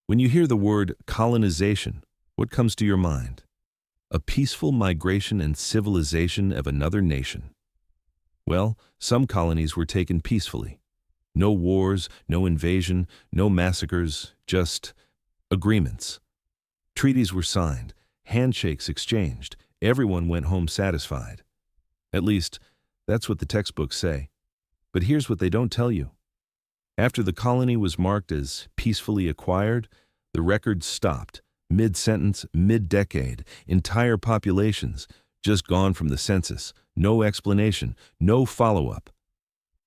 When you hear the word colonization, what comes to your mind? A peaceful migration and civilization of another nation. Well, some colonies were taken peacefully. No wars, no invasion, no massacres, just agreements. Treaties were signed, handshakes exchanged, everyone went home satisfied. At least, that's what the textbooks say. But here's what they don't tell you. After the colony was marked as peacefully acquired, the records stopped, mid-sentence, mid-decade, entire populations just gone from the census, no explanation, no follow-up.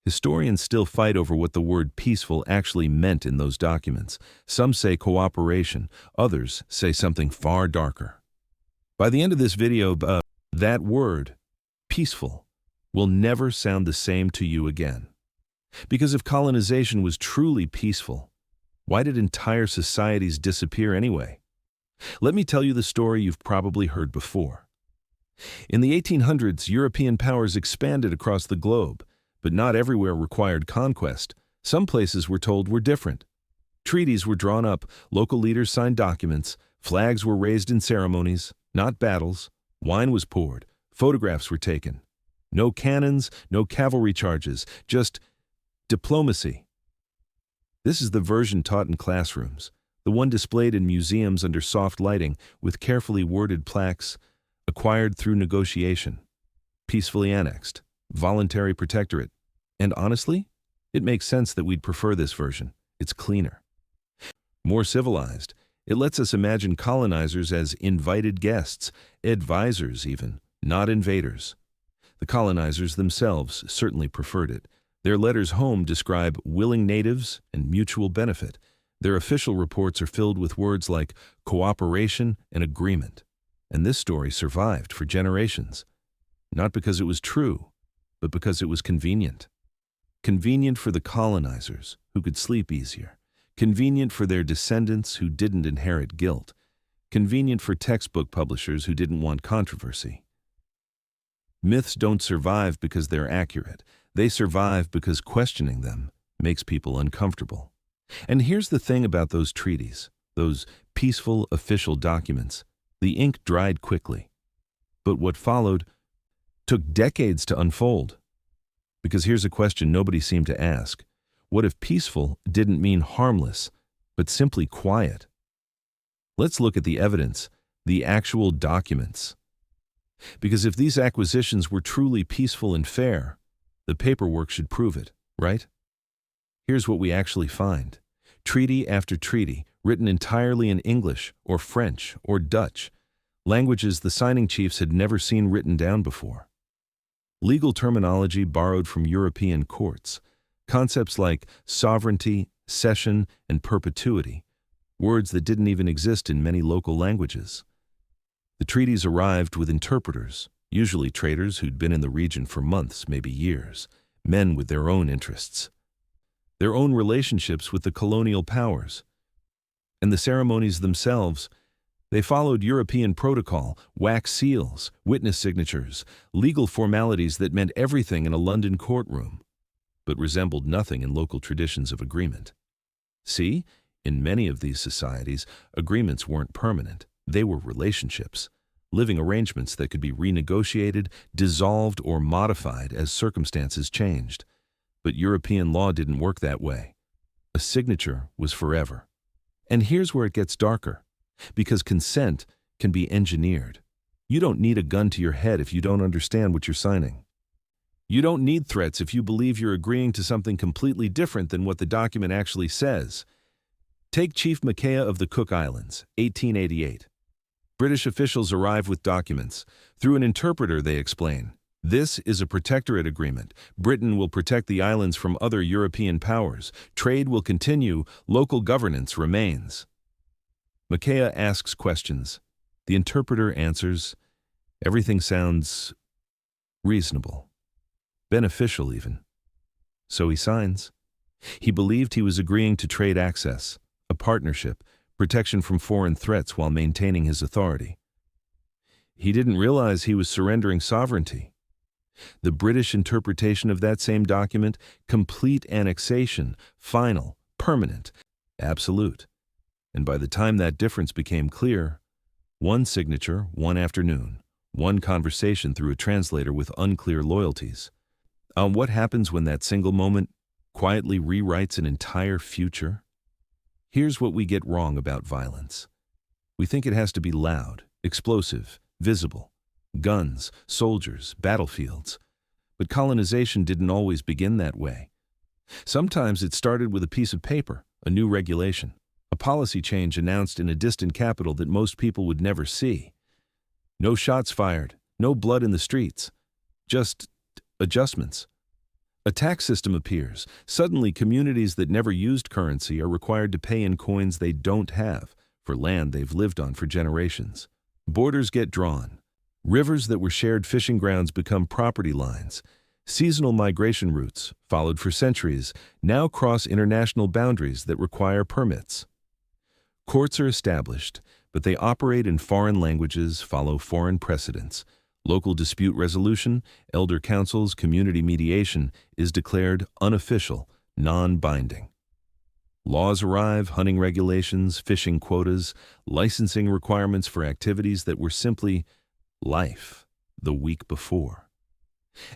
Historians still fight over what the word peaceful actually meant in those documents. Some say cooperation, others say something far darker. By the end of this video, that word, peaceful, will never sound the same to you again. Because if colonization was truly peaceful, why did entire societies disappear anyway? Let me tell you the story you've probably heard before. In the 1800s, European powers expanded across the globe, but not everywhere required conquest. Some places we're told were different. Treaties were drawn up, local leaders signed documents, flags were raised in ceremonies, not battles, wine was poured, photographs were taken. No cannons, no cavalry charges, just diplomacy. This is the version taught in classrooms, the one displayed in museums under soft lighting with carefully worded plaques, acquired through negotiation, peacefully annexed, voluntary protectorate. And honestly, it makes sense that we'd prefer this version. It's cleaner. More civilized, it lets us imagine colonizers as invited guests, advisors even, not invaders. The colonizers themselves certainly preferred it. Their letters home describe willing natives and mutual benefit. Their official reports are filled with words like cooperation and agreement. And this story survived for generations. Not because it was true, but because it was convenient. Convenient for the colonizers, who could sleep easier. Convenient for their descendants who didn't inherit guilt. Convenient for textbook publishers who didn't want controversy. Myths don't survive because they're accurate. They survive because questioning them makes people uncomfortable. And here's the thing about those treaties, those peaceful official documents. The ink dried quickly. But what followed took decades to unfold. Because here's a question nobody seemed to ask. What if peaceful didn't mean harmless, but simply quiet? Let's look at the evidence, the actual documents. Because if these acquisitions were truly peaceful and fair, the paperwork should prove it, right? Here's what we actually find. Treaty after treaty, written entirely in English or French or Dutch, languages the signing chiefs had never seen written down before. Legal terminology borrowed from European courts, concepts like sovereignty, cession, and perpetuity, words that didn't even exist in many local languages. The treaties arrived with interpreters, usually traders who'd been in the region for months, maybe years, men with their own interests, their own relationships with the colonial powers. And the ceremonies themselves, they followed European protocol, wax seals, witness signatures, legal formalities that meant everything in a London courtroom, but resembled nothing in local traditions of agreement. See, in many of these societies, agreements weren't permanent. They were relationships, living arrangements that could be renegotiated, dissolved, or modified as circumstances changed. But European law didn't work that way. A signature was forever. And here's where it gets darker. Because consent can be engineered. You don't need a gun to your head if you don't understand what you're signing. You don't need threats if you believe you're agreeing to something completely different than what the document actually says. Take Chief Makaya of the Cook Islands, 1888. British officials arrive with documents. Through an interpreter, they explain, "This is a protectorate agreement. Britain will protect the islands from other European powers. Trade will continue. Local governance remains." Makaya asks questions. The interpreter answers. Everything sounds reasonable, beneficial even. So he signs. He believed he was agreeing to trade access, a partnership, protection from foreign threats while maintaining his authority. He didn't realize he was surrendering sovereignty. The British interpretation of that same document, complete annexation, final, permanent, absolute. And by the time that difference became clear, one signature, one afternoon, one conversation through a translator with unclear loyalties. What happens when that single moment quietly rewrites an entire future? Here's what we get wrong about violence. We think it has to be loud, explosive, visible. Guns, soldiers, battlefields. But colonization didn't always begin that way. Sometimes it started with a piece of paper, a new regulation, a policy change announced in a distant capital that most people would never see. No shots fired, no blood in the streets, just adjustments. A tax system appears. Suddenly, communities that never used currency are required to pay in coins they don't have for land they've lived on for generations. Borders get drawn. Rivers that were shared fishing grounds become property lines. Seasonal migration routes, followed for centuries, now cross international boundaries that require permits. Courts are established, but they operate in foreign languages, follow foreign precedents. Local dispute resolution, elder councils, community mediation is declared unofficial, non-binding. Laws arrive, hunting regulations, fishing quotas, licensing requirements for activities that were simply life the week before.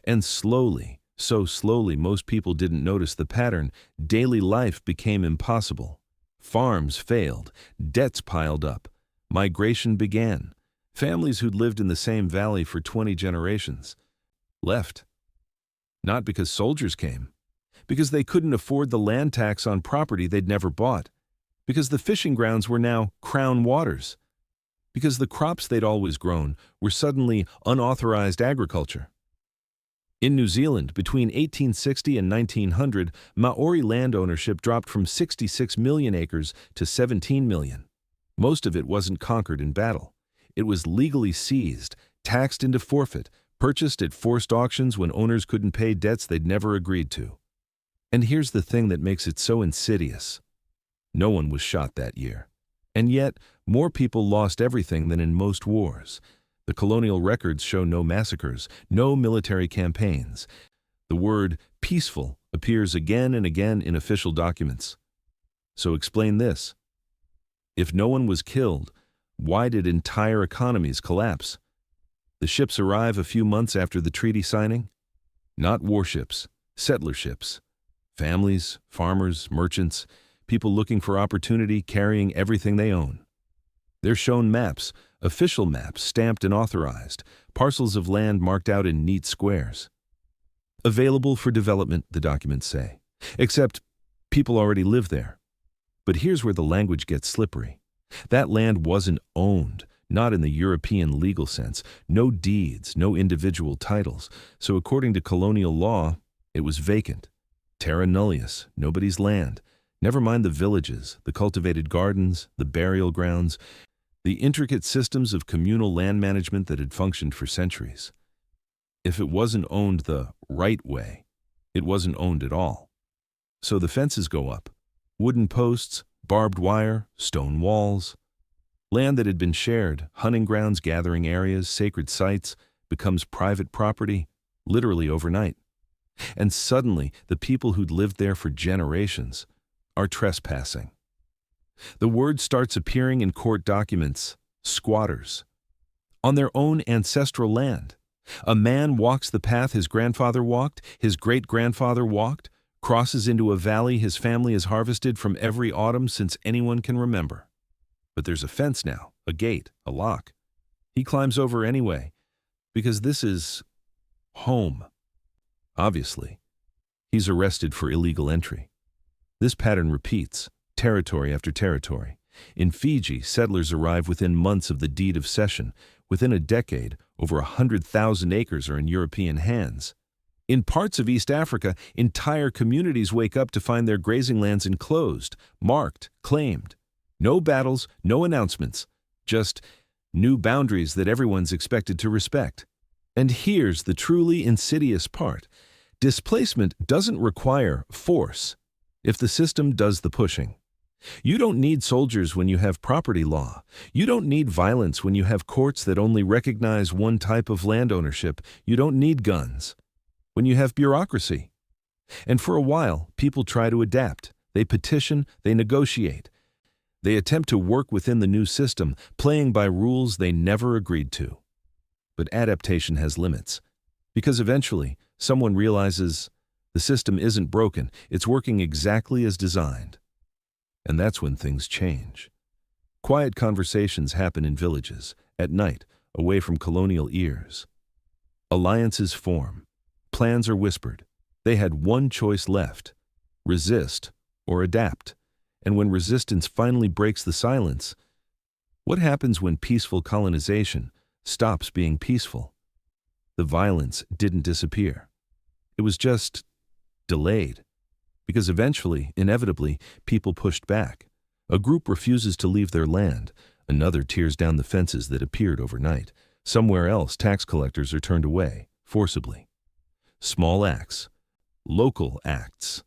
And slowly, so slowly most people didn't notice the pattern, daily life became impossible. Farms failed, debts piled up, migration began. Families who'd lived in the same valley for 20 generations left. Not because soldiers came, because they couldn't afford the land tax on property they'd never bought, because the fishing grounds were now crown waters, because the crops they'd always grown were suddenly unauthorized agriculture. In New Zealand, between 1860 and 1900, Maori land ownership dropped from 66 million acres to 17 million. Most of it wasn't conquered in battle. It was legally seized, taxed into forfeit, purchased at forced auctions when owners couldn't pay debts they'd never agreed to. And here's the thing that makes it so insidious. No one was shot that year. And yet, more people lost everything than in most wars. The colonial records show no massacres, no military campaigns. The word peaceful appears again and again in official documents. So explain this. If no one was killed, why did entire economies collapse? The ships arrive a few months after the treaty signing? Not warships, settler ships. Families, farmers, merchants, people looking for opportunity, carrying everything they own. They're shown maps, official maps stamped and authorized, parcels of land marked out in neat squares. Available for development, the documents say. Except people already live there. But here's where the language gets slippery. That land wasn't owned, not in the European legal sense. No deeds, no individual titles. So according to colonial law, it was vacant. Terra nullius, nobody's land. Never mind the villages, the cultivated gardens, the burial grounds, the intricate systems of communal land management that had functioned for centuries. If it wasn't owned the right way, it wasn't owned at all. So the fences go up. Wooden posts, barbed wire, stone walls. Land that had been shared, hunting grounds, gathering areas, sacred sites, becomes private property, literally overnight. And suddenly, the people who'd lived there for generations are trespassing. The word starts appearing in court documents, squatters. On their own ancestral land. A man walks the path his grandfather walked, his great-grandfather walked, crosses into a valley his family has harvested from every autumn since anyone can remember. But there's a fence now, a gate, a lock. He climbs over anyway, because this is home. Obviously, he's arrested for illegal entry. This pattern repeats, territory after territory. In Fiji, settlers arrive within months of the deed of cession. Within a decade, over 100,000 acres are in European hands. In parts of East Africa, entire communities wake up to find their grazing lands enclosed, marked, claimed. No battles, no announcements, just new boundaries that everyone's expected to respect. And here's the truly insidious part. Displacement doesn't require force if the system does the pushing. You don't need soldiers when you have property law. You don't need violence when you have courts that only recognize one type of land ownership. You don't need guns when you have bureaucracy. And for a while, people try to adapt. They petition, they negotiate. They attempt to work within the new system, playing by rules they never agreed to. But adaptation has limits, because eventually someone realizes the system isn't broken, it's working exactly as designed. And that's when things change. Quiet conversations happen in villages, at night, away from colonial ears. Alliances form. Plans are whispered. They had one choice left: resist or adapt. And when resistance finally breaks the silence, what happens when peaceful colonization stops being peaceful? The violence didn't disappear. It was just delayed. Because eventually, inevitably, people pushed back. A group refuses to leave their land. Another tears down the fences that appeared overnight. Somewhere else, tax collectors are turned away, forcibly. Small acts. Local acts.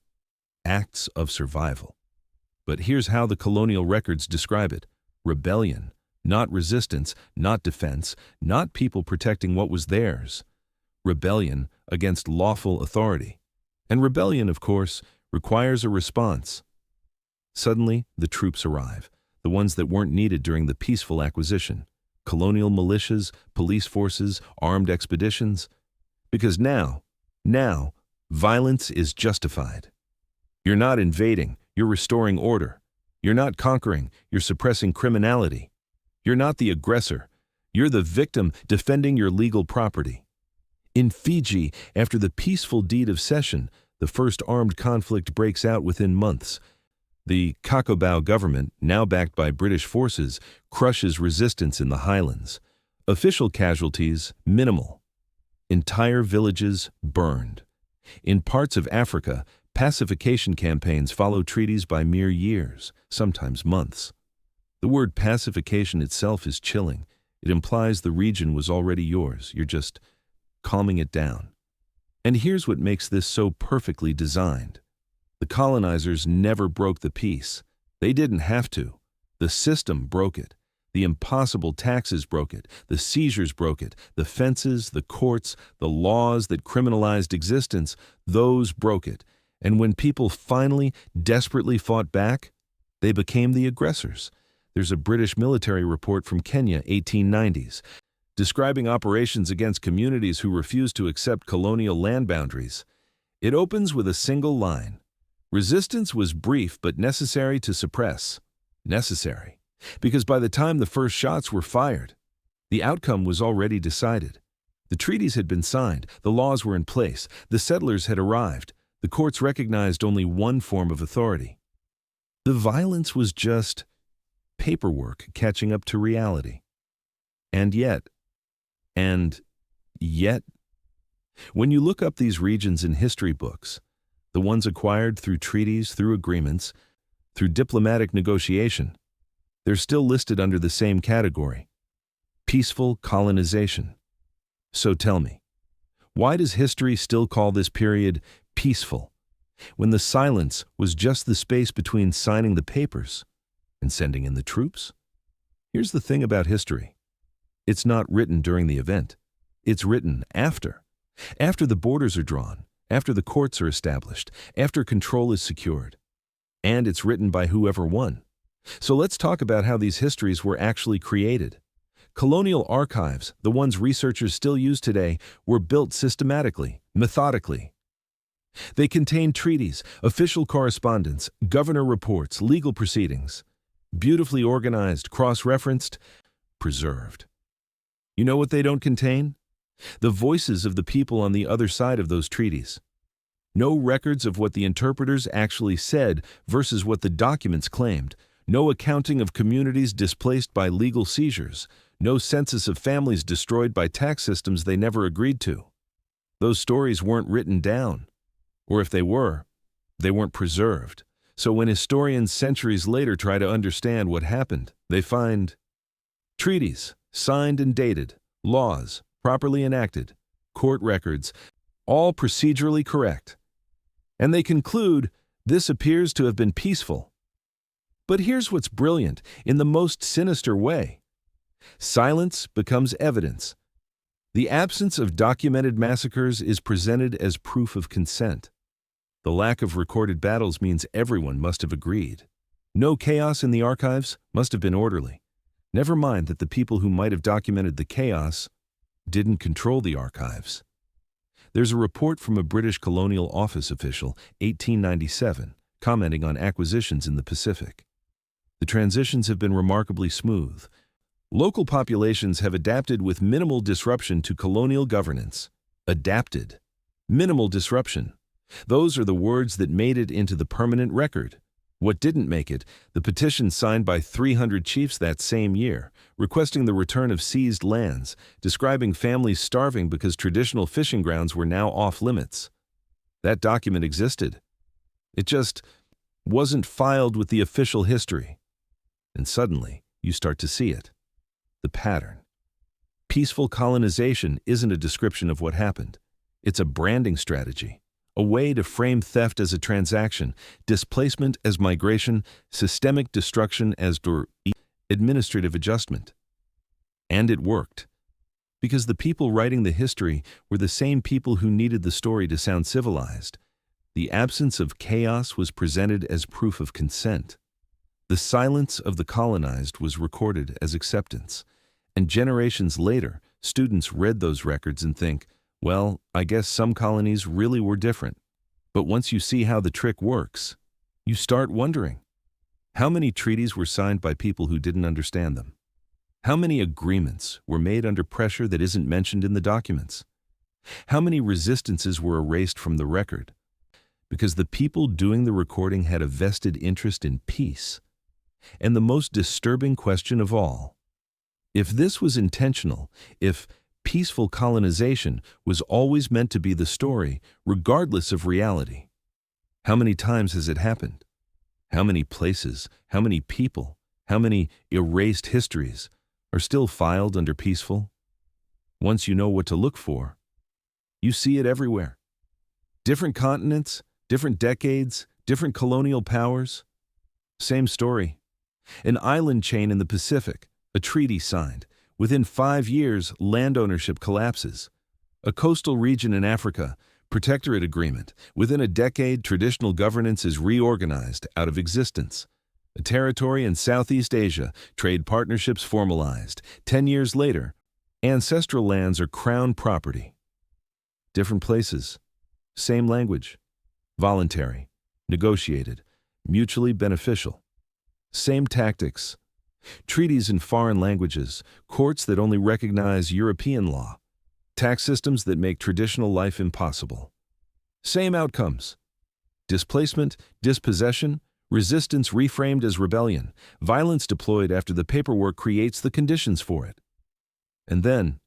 Acts of survival. But here's how the colonial records describe it: rebellion, not resistance, not defense, not people protecting what was theirs. Rebellion against lawful authority. And rebellion, of course, requires a response. Suddenly, the troops arrive, the ones that weren't needed during the peaceful acquisition. Colonial militias, police forces, armed expeditions. Because now, violence is justified. You're not invading, you're restoring order. You're not conquering, you're suppressing criminality. You're not the aggressor, you're the victim defending your legal property. In Fiji, after the peaceful deed of cession, the first armed conflict breaks out within months. The Kakobau government, now backed by British forces, crushes resistance in the highlands. Official casualties, minimal. Entire villages burned. In parts of Africa, pacification campaigns follow treaties by mere years, sometimes months. The word pacification itself is chilling. It implies the region was already yours. You're just calming it down. And here's what makes this so perfectly designed. The colonizers never broke the peace. They didn't have to. The system broke it. The impossible taxes broke it. The seizures broke it. The fences, the courts, the laws that criminalized existence, those broke it. And when people finally, desperately fought back, they became the aggressors. There's a British military report from Kenya, 1890s, describing operations against communities who refused to accept colonial land boundaries. It opens with a single line: resistance was brief but necessary to suppress. Necessary. Because by the time the first shots were fired, the outcome was already decided. The treaties had been signed, the laws were in place, the settlers had arrived, the courts recognized only one form of authority. The violence was just paperwork catching up to reality. And yet, when you look up these regions in history books, the ones acquired through treaties, through agreements, through diplomatic negotiation, they're still listed under the same category: peaceful colonization. So tell me, why does history still call this period peaceful, when the silence was just the space between signing the papers and sending in the troops? Here's the thing about history. It's not written during the event. It's written after. After the borders are drawn, after the courts are established, after control is secured. And it's written by whoever won. So let's talk about how these histories were actually created. Colonial archives, the ones researchers still use today, were built systematically, methodically. They contain treaties, official correspondence, governor reports, legal proceedings. Beautifully organized, cross-referenced, preserved. You know what they don't contain? The voices of the people on the other side of those treaties. No records of what the interpreters actually said versus what the documents claimed. No accounting of communities displaced by legal seizures. No census of families destroyed by tax systems they never agreed to. Those stories weren't written down. Or if they were, they weren't preserved. So when historians centuries later try to understand what happened, they find treaties, signed and dated, laws, properly enacted, court records, all procedurally correct. And they conclude this appears to have been peaceful. But here's what's brilliant, in the most sinister way. Silence becomes evidence. The absence of documented massacres is presented as proof of consent. The lack of recorded battles means everyone must have agreed. No chaos in the archives, must have been orderly. Never mind that the people who might have documented the chaos didn't control the archives. There's a report from a British colonial office official, 1897, commenting on acquisitions in the Pacific. The transitions have been remarkably smooth. Local populations have adapted with minimal disruption to colonial governance. Adapted. Minimal disruption. Those are the words that made it into the permanent record. What didn't make it, the petition signed by 300 chiefs that same year, requesting the return of seized lands, describing families starving because traditional fishing grounds were now off limits. That document existed. It just wasn't filed with the official history. And suddenly, you start to see it. The pattern. Peaceful colonization isn't a description of what happened. It's a branding strategy. A way to frame theft as a transaction, displacement as migration, systemic destruction as administrative adjustment. And it worked. Because the people writing the history were the same people who needed the story to sound civilized. The absence of chaos was presented as proof of consent. The silence of the colonized was recorded as acceptance. And generations later, students read those records and think, well, I guess some colonies really were different. But once you see how the trick works, you start wondering, how many treaties were signed by people who didn't understand them? How many agreements were made under pressure that isn't mentioned in the documents? How many resistances were erased from the record? Because the people doing the recording had a vested interest in peace. And the most disturbing question of all, if this was intentional, if peaceful colonization was always meant to be the story, regardless of reality, how many times has it happened? How many places, how many people, how many erased histories are still filed under peaceful? Once you know what to look for, you see it everywhere. Different continents, different decades, different colonial powers. Same story. An island chain in the Pacific, a treaty signed. Within 5 years, land ownership collapses. A coastal region in Africa, protectorate agreement. Within a decade, traditional governance is reorganized out of existence. A territory in Southeast Asia, trade partnerships formalized. 10 years later, ancestral lands are crown property. Different places, same language. Voluntary, negotiated, mutually beneficial. Same tactics. Treaties in foreign languages, courts that only recognize European law, tax systems that make traditional life impossible. Same outcomes. Displacement, dispossession, resistance reframed as rebellion, violence deployed after the paperwork creates the conditions for it. And then,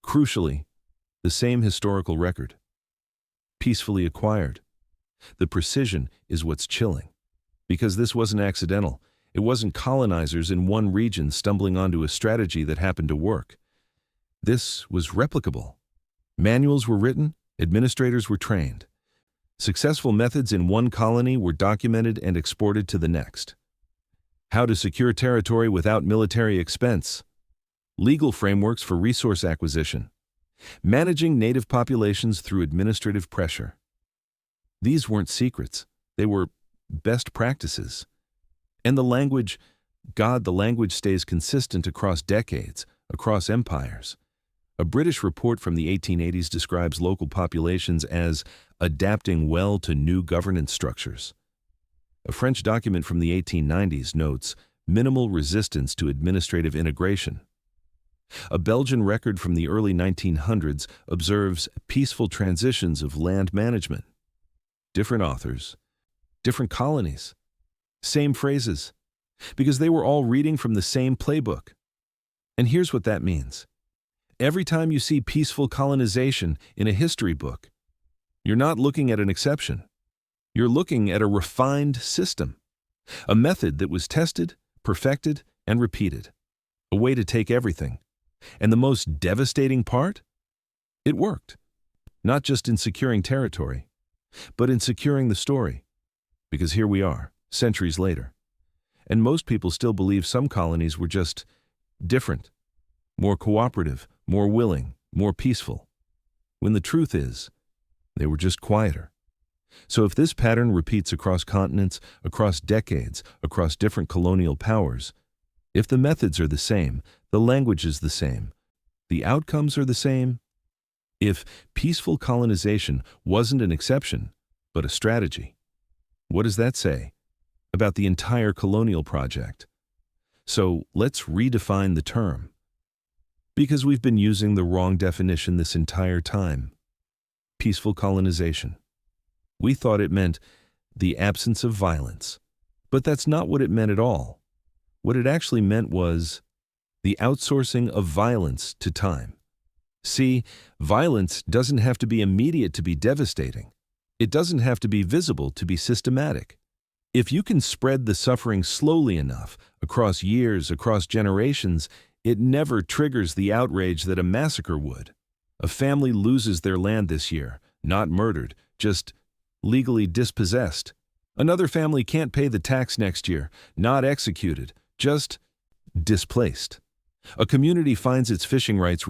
crucially, the same historical record. Peacefully acquired. The precision is what's chilling. Because this wasn't accidental. It wasn't colonizers in one region stumbling onto a strategy that happened to work. This was replicable. Manuals were written, administrators were trained. Successful methods in one colony were documented and exported to the next. How to secure territory without military expense. Legal frameworks for resource acquisition. Managing native populations through administrative pressure. These weren't secrets. They were best practices. And the language stays consistent across decades, across empires. A British report from the 1880s describes local populations as adapting well to new governance structures. A French document from the 1890s notes minimal resistance to administrative integration. A Belgian record from the early 1900s observes peaceful transitions of land management. Different authors, different colonies. Same phrases, because they were all reading from the same playbook. And here's what that means. Every time you see peaceful colonization in a history book, you're not looking at an exception. You're looking at a refined system, a method that was tested, perfected, and repeated, a way to take everything. And the most devastating part? It worked. Not just in securing territory, but in securing the story. Because here we are, centuries later. And most people still believe some colonies were just different, more cooperative, more willing, more peaceful. When the truth is, they were just quieter, So if this pattern repeats across continents, across decades, across different colonial powers, if the methods are the same, the language is the same, the outcomes are the same, if peaceful colonization wasn't an exception, but a strategy, what does that say about the entire colonial project? So let's redefine the term, because we've been using the wrong definition this entire time. Peaceful colonization. We thought it meant the absence of violence, but that's not what it meant at all. What it actually meant was the outsourcing of violence to time. See, violence doesn't have to be immediate to be devastating. It doesn't have to be visible to be systematic. If you can spread the suffering slowly enough, across years, across generations, it never triggers the outrage that a massacre would. A family loses their land this year, not murdered, just legally dispossessed. Another family can't pay the tax next year, not executed, just displaced. A community finds its fishing rights